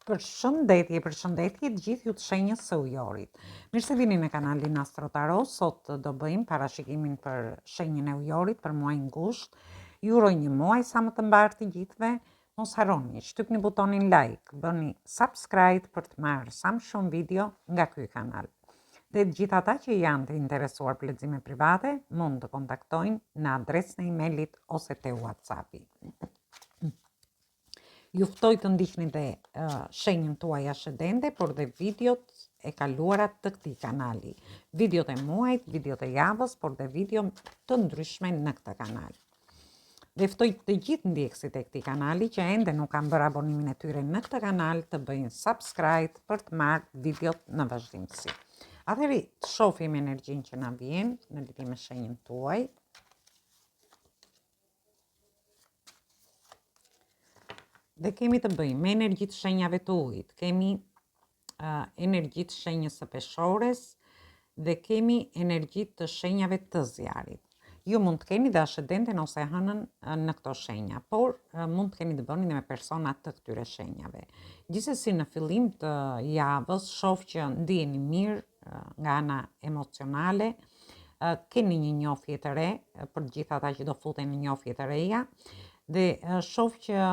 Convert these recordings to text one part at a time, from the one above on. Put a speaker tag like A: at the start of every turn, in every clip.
A: Përshëndetje të gjithë ju të shenjës së ujorit. Mirë se vini në kanalin Astro Tarot. Sot do bëjmë parashikimin për shenjën e ujorit për muajin gusht. Ju uroj një muaj sa më të mbar të gjithëve. Mos harroni, shtypni butonin like, bëni subscribe për të marrë sa më shumë video nga ky kanal. Dhe të gjithë ata që janë të interesuar për lexime private, mund të kontaktojnë në adresën e emailit ose te WhatsAppi. Ju ftoj të ndiqni dhe shenjën tuaj ascendente, por dhe videot e kaluara të këtij kanali. Videot e muajit, videot e javës, por dhe video të ndryshme në këtë kanal. Dhe ftoj të gjithë ndjekësit e këtij kanali që ende nuk kanë bërë abonimin e tyre në këtë kanal të bëjnë subscribe për të marrë videot në vazhdimsi. Atëherë të shohim energjinë që na vjen në lidhje me shenjën tuaj. Dhe kemi të bëjmë me energji të shenjave të ujit, kemi energji të shenjës së peshores dhe kemi energji të shenjave të zjarit. Ju mund të keni dhe ascendenten ose hënën në këto shenja, por mund të keni të bëni me persona të këtyre shenjave. Gjithsesi në fillim të javës shoh që ndiheni mirë nga ana emocionale, keni një njohje të re për të gjithë ata që do futen në njohje të reja dhe shoh që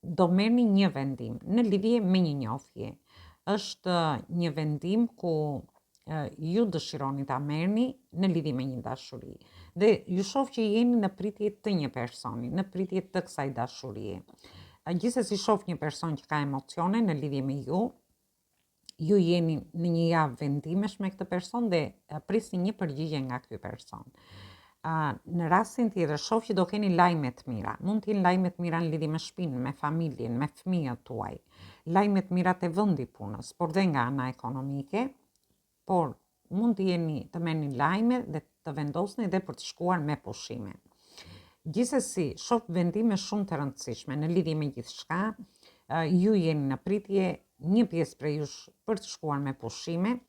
A: do merrni një vendim në lidhje me një njohje. Është një vendim ku ju dëshironi ta merrni në lidhje me një dashuri. Dhe ju shoh që jeni në pritje të një personi, në pritje të kësaj dashurie. Gjithsesi shoh një person që ka emocione në lidhje me ju. Ju jeni në një javë vendimesh me këtë person dhe prisni një përgjigje nga ky person. Në rastin tjetër shoh që do keni lajme të mira. Mund të jenë lajme të mira në lidhje me shtëpinë, me familjen, me fëmijët tuaj. Lajme të mira te vendi punës, por dhe nga ana ekonomike, por mund të jeni të merrni lajme dhe të vendosni dhe për të shkuar me pushime. Gjithsesi, shoh vendime shumë të rëndësishme në lidhje me gjithçka. Ju jeni në pritje, një pjesë prej jush për të shkuar me pushime.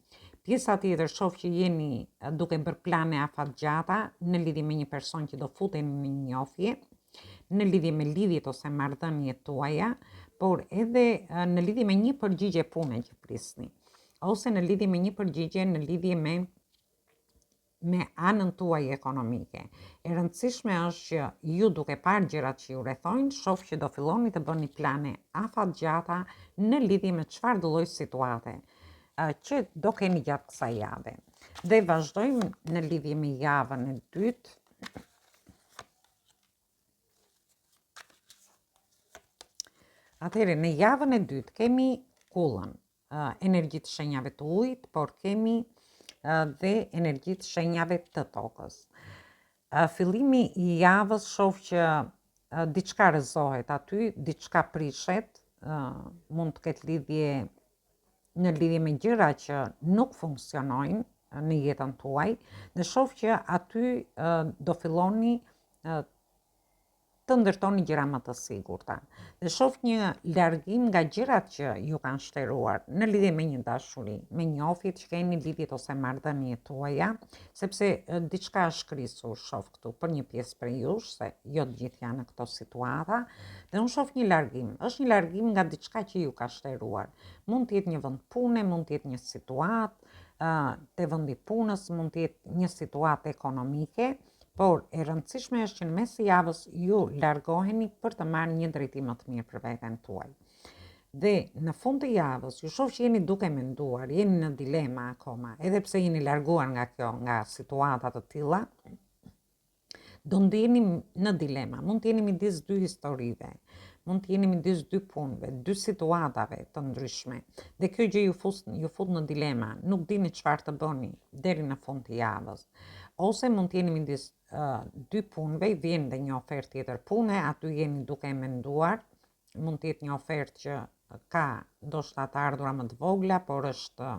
A: Pjesa tjetër shoh që jeni duke bërë plane afatgjata në lidhje me një person që do futeni në një njohje, në lidhje me lidhjet ose marrëdhëniet tuaja, por edhe në lidhje me një përgjigje pune që prisni, ose në lidhje me një përgjigje në lidhje me anën tuaj ekonomike. E rëndësishme është që ju duke parë gjërat që ju rrethojnë, shoh që do filloni të bëni plane afatgjata në lidhje me çfarë do lloj situate që do keni gjatë kësaj jave. Dhe vazhdojmë në lidhje me javën e dytë. Atëherë, në javën e dytë kemi kullën, energji të shenjave të ujit, por kemi dhe energji të shenjave të tokës. Fillimi i javës shoh që diçka rrëzohet aty, diçka prishet, mund të ketë lidhje në lidhje me gjëra që nuk funksionojnë në jetën tuaj, dhe shoh që aty do filloni të ndërtoni gjëra më të sigurta. Dhe shoh një largim nga gjërat që ju kanë shtruar në lidhje me një dashuri, me njohjet që keni, lidhjet ose marrëdhëniet tuaja, sepse diçka është krisur, shoh këtu për një pjesë prej jush, se jo të gjithë janë në këto situata, dhe unë shoh një largim. Është një largim nga diçka që ju ka shtruar. Mund të jetë një vend pune, mund të jetë një situatë te vendi punës, mund të jetë një situatë ekonomike. Por e rëndësishme është që në mes të javës ju largoheni për të marrë një drejtim më të mirë për veten tuaj. Dhe në fund të javës ju shoh që jeni duke menduar, jeni në dilema akoma, edhe pse jeni larguar nga kjo, nga situata të tilla, do ndiheni në dilema. Mund të jeni midis dy historive, mund të jeni midis dy punëve, dy situatave të ndryshme. Dhe kjo gjë ju fut në dilema, nuk dini çfarë të bëni deri në fund të javës. Ose mund të jeni midis dy punëve, vjen dhe një ofertë tjetër pune, aty jeni duke menduar, mund të jetë një ofertë që ka ndoshta të ardhura më të vogla, por është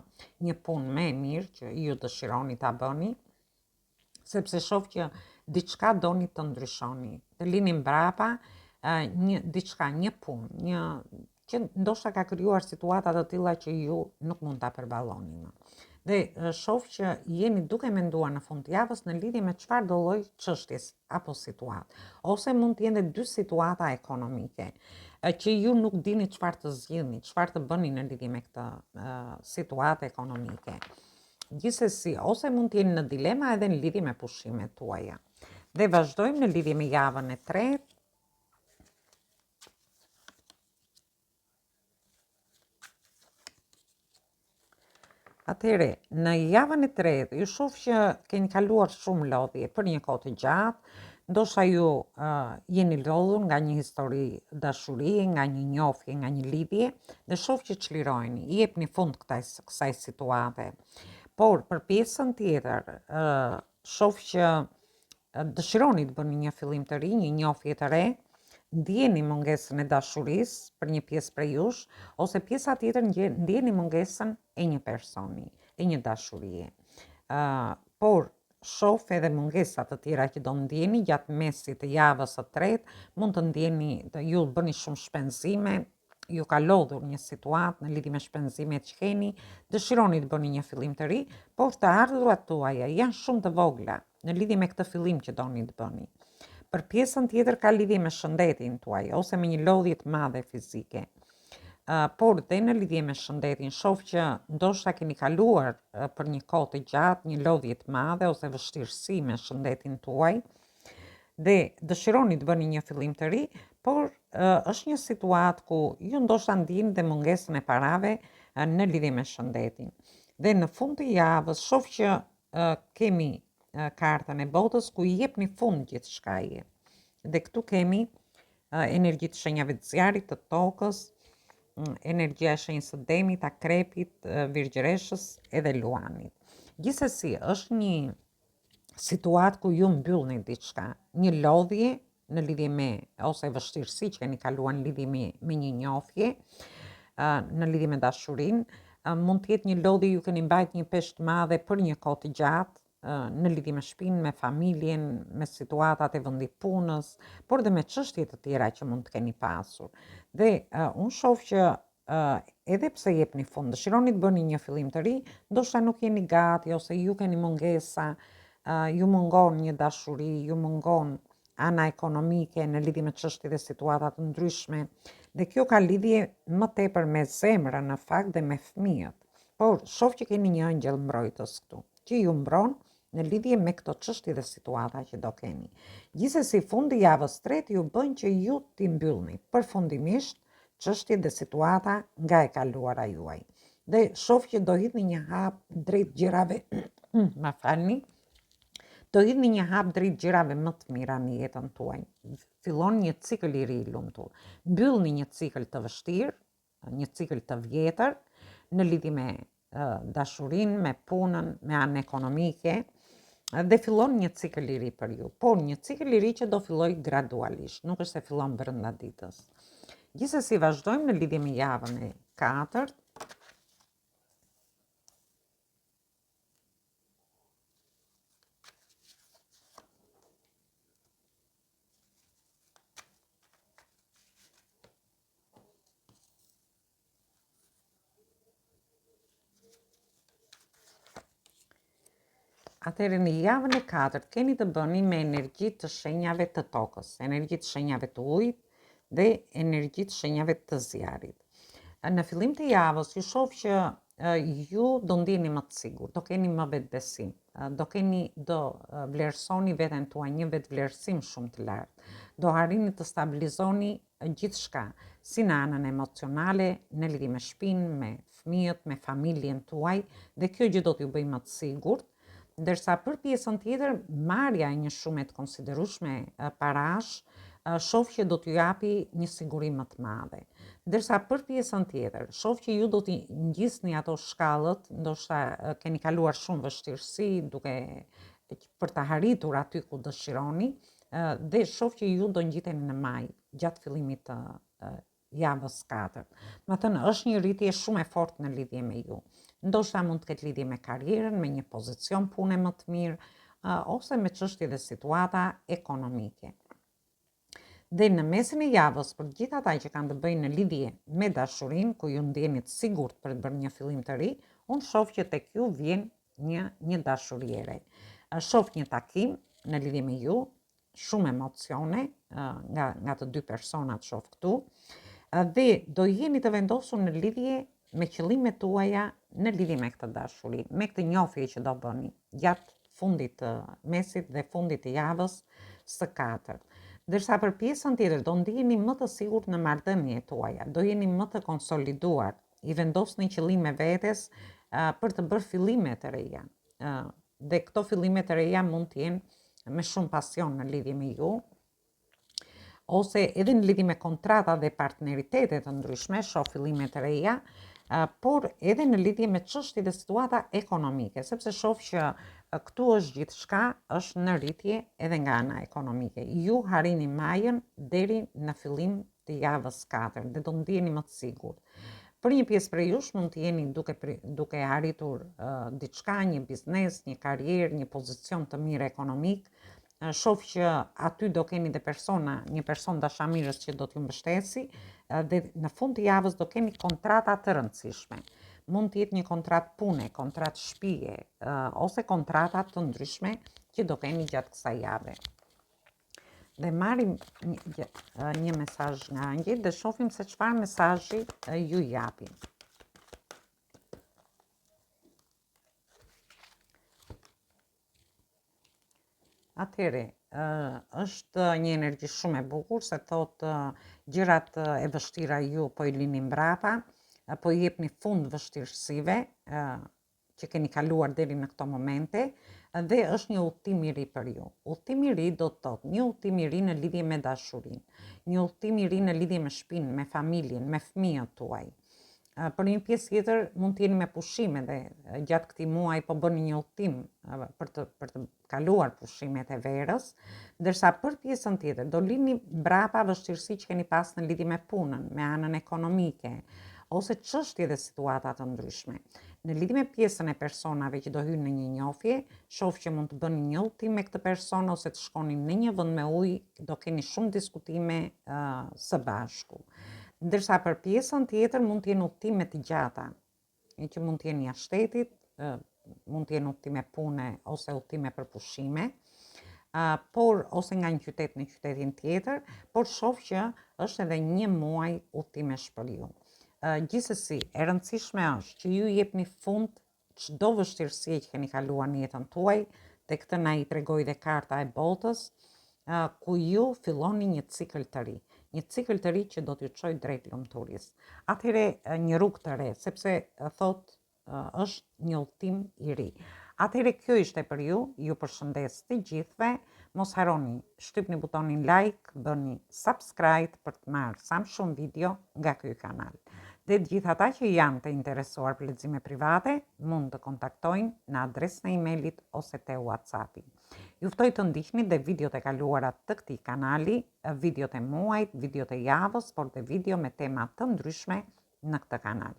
A: një punë më e mirë që ju dëshironi ta bëni, sepse shoh që diçka doni të ndryshoni, të lini mbrapa diçka, një punë, që ndoshta ka krijuar situata të tilla që ju nuk mund ta përballoni më. Dhe shoh që jeni duke menduar në fund të javës në lidhje me çfarë do lloj çështjes apo situatë. Ose mund të jenë 2 situata ekonomike që ju nuk dini çfarë të zgjidhni, çfarë të bëni në lidhje me këtë situatë ekonomike. Gjithsesi, ose mund të jeni në dilema edhe në lidhje me pushimet tuaja. Dhe vazhdojmë në lidhje me javën e tretë. Atëhere, në javën e tretë, ju shoh që keni kaluar shumë lodhje për një kohë të gjatë, ndoshta ju jeni lodhur nga një histori dashurie, nga një njohje, nga një lidhje, dhe shoh që çliroheni, i jepni fund kësaj situate. Por për pjesën tjetër, shoh që dëshironi të bëni një fillim të ri, një njohje të re, ndjeni mungesën e dashurisë për një pjesë prej jush, ose pjesa tjetër ndjeni mungesën e një personi, e një dashurie. Por shoh edhe mungesa të tjera që do ndjeni gjatë mesit të javës së tretë, mund të ndjeni, ju bëni shumë shpenzime, ju ka lodhur një situatë në lidhje me shpenzimet që keni, dëshironi të bëni një fillim të ri, por të ardhurat tuaja janë shumë të vogla në lidhje me këtë fillim që doni të bëni. Për pjesën tjetër ka lidhje me shëndetin tuaj, ose me një lodhje të madhe fizike. Por dhe në lidhje me shëndetin, shoh që ndoshta keni kaluar për një kohë të gjatë një lodhje të madhe ose vështirësi me shëndetin tuaj, dhe dëshironi të bëni një fillim të ri, por është një situatë ku ju ndoshta ndjeni dhe mungesën e parave në lidhje me shëndetin. Dhe në fund të javës, shoh që kemi kartën e botës ku i jepni fund gjithë shkaje. Dhe këtu kemi energji të shenjave të zjarit, të tokës, energjia e shenjës së demit, akrepit, virgjëreshës edhe luanit. Gjithsesi, është një situatë ku ju mbyllni diçka, një lodhje në lidhje me, ose vështirësi që keni kaluar në lidhje me një njohje, në lidhje me dashurinë, mund të jetë një lodhje, ju keni mbajtur një peshë të madhe për një kohë të gjatë, në lidhje me shtëpinë, me familjen, me situatat e vendit punës, por dhe me çështje të tjera që mund të keni pasur. Dhe unë shoh që edhe pse jepni fund, dëshironi të bëni një fillim të ri, ndoshta nuk jeni gati ose ju keni mungesa, ju mungon një dashuri, ju mungon ana ekonomike në lidhje me çështje dhe situata të ndryshme. Dhe kjo ka lidhje më tepër me zemrën në fakt dhe me fëmijët. Por shoh që keni një angjëll mbrojtës këtu, që ju mbron në lidhje me këto çështje dhe situata që do keni. Gjithsesi, fundi javës tretë ju bën që ju t'i mbyllni përfundimisht çështjet dhe situata nga e kaluara juaj. Dhe shoh që do hidhni një hap drejt gjërave, ma falni, do hidhni një hap drejt gjërave më të mira në jetën tuaj. Fillon një cikël i ri i lumtur. Mbyllni një cikël të vështirë, një cikël të vjetër në lidhje me dashurinë, me punën, me anën ekonomike, dhe fillon një cikël i ri për ju, por një cikël i ri që do filloj gradualisht, nuk është se fillon brenda ditës. Gjithsesi, vazhdojmë në lidhje me javën e katërt. Atëherë në javën e katërt keni të bëni me energji të shenjave të tokës, energji të shenjave të ujit dhe energji të shenjave të zjarit. Në fillim të javës ju shoh që ju do ndjeni më të sigurt, do keni më vetbesim, do vlerësoni veten tuaj, një vetvlerësim shumë të lartë. Do arrini të stabilizoni gjithçka, si në anën emocionale, në lidhje me shtëpinë, me fëmijët, me familjen tuaj, dhe kjo gjë do t'ju bëjë më të sigurt. Ndërsa për pjesën tjetër, marrja e një shume të konsiderueshme parash, shoh që do t'ju japi një siguri më të madhe. Ndërsa për pjesën tjetër, shoh që ju do t'i ngjisni ato shkallët, ndoshta keni kaluar shumë vështirësi për të arritur aty ku dëshironi, dhe shoh që ju do ngjiteni në maj gjatë fillimit të javës 4. Më thënë, është një rritje shumë e fortë në lidhje me ju. Ndoshta mund të ketë lidhje me karrierën, me një pozicion pune më të mirë, ose me çështje dhe situata ekonomike. Dhe në mesin e javës, për gjithë ata që kanë të bëjnë në lidhje me dashurinë, ku ju ndjeni të sigurt për të bërë një fillim të ri, Unë shoh që tek ju vjen një dashuriere. Shoh një takim në lidhje me ju, shumë emocione nga të dy personat shoh këtu, dhe do jeni të vendosur në lidhje me qëllimet tuaja në lidhje me këtë dashuri, me këtë njohje që do bëni gjatë fundit të mesit dhe fundit të javës së 4. Ndërsa për pjesën tjetër do ndiheni më të sigurt në marrëdhëniet tuaja, do jeni më të konsoliduar, i vendosni qëllime vetes për të bërë fillime të reja. Dhe këto fillime të reja mund të jenë me shumë pasion në lidhje me ju, ose edhe në lidhje me kontrata dhe partneritete të ndryshme, shoh fillime të reja, por edhe në lidhje me çështje dhe situata ekonomike, sepse shoh që këtu është gjithçka, është në rritje edhe nga ana ekonomike. Ju harrini majën deri në fillim të javës 4 dhe do ndiheni më të sigurt. Për një pjesë prej jush mund të jeni duke arritur diçka, një biznes, një karrierë, një pozicion të mirë ekonomik. Shoh që aty do keni dhe një person dashamirës që do t'ju mbështesi, dhe në fund të javës do keni kontrata të rëndësishme. Mund të jetë një kontratë pune, kontratë shtëpie, ose kontrata të ndryshme që do keni gjatë kësaj jave. Dhe marrim një mesazh nga angjëjt dhe shohim se çfarë mesazhi ju japin. Atëherë, është një energji shumë e bukur, se thotë gjërat e vështira ju po i lini mbrapa, po i jepni fund vështirësive që keni kaluar deri në këto momente, dhe është një udhtim i ri për ju. Udhtim i ri do të thotë një udhtim i ri në lidhje me dashurinë, një udhtim i ri në lidhje me shtëpinë, me familjen, me fëmijët tuaj. Për një pjesë tjetër mund të jeni me pushime dhe gjatë këtij muaji po bëni një udhtim për të kaluar pushimet e verës, ndërsa për pjesën tjetër do lini mbrapa vështirësi që keni pas në lidhje me punën, me anën ekonomike, ose çështje dhe situata të ndryshme. Në lidhje me pjesën e personave që do hynë në një njohje, shoh që mund të bëni një udhtim me këtë person ose të shkoni në një vend me ujë, do keni shumë diskutime së bashku. Ndërsa për pjesën tjetër mund të jenë udhime të gjata, që mund të jenë jashtë shtetit, mund të jenë udhime pune ose udhime për pushime, ose nga një qytet në qytetin tjetër, por shoh që është edhe një muaj udhtimesh për ju. Gjithsesi, e rëndësishme është që ju jepni fund çdo vështirësie që keni kaluar në jetën tuaj, dhe këtë na i tregoi dhe karta e botës, ku ju filloni një cikël të ri. Një cikël të ri që do t'ju çojë drejt lumturisë. Atëherë një rrugë të re, sepse thotë është një udhtim i ri. Atëherë kjo ishte për ju përshëndes të gjithëve. Mos harroni, shtypni butonin like, bëni subscribe për të marrë sa më shumë video nga ky kanal. Dhe të gjithë ata që janë të interesuar për lexime private, mund të kontaktojnë në adresën e emailit ose te WhatsAppi. Ju ftoj të ndiqni dhe videot e kaluara të këtij kanali, videot e muajit, videot e javës, por dhe video me tema të ndryshme në këtë kanal.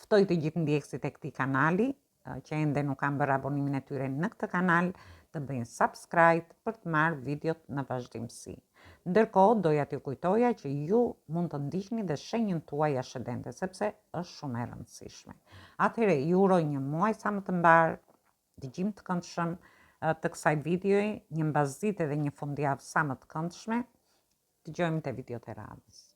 A: Ftoj të gjithë ndjekësit e këtij kanali që ende nuk kanë bërë abonimin e tyre në këtë kanal, të bëjnë subscribe për të marrë videot në vazhdimsi. Ndërkohë, doja t'ju kujtoja që ju mund të ndiqni dhe shenjën tuaj ascendente, sepse është shumë e rëndësishme. Atëherë, ju uroj një muaj sa më të mbar, dëgjim të këndshëm të kësaj videoje, një mbasditë dhe një fundjavë sa më të këndshme. Dëgjojmë te videot e radhës.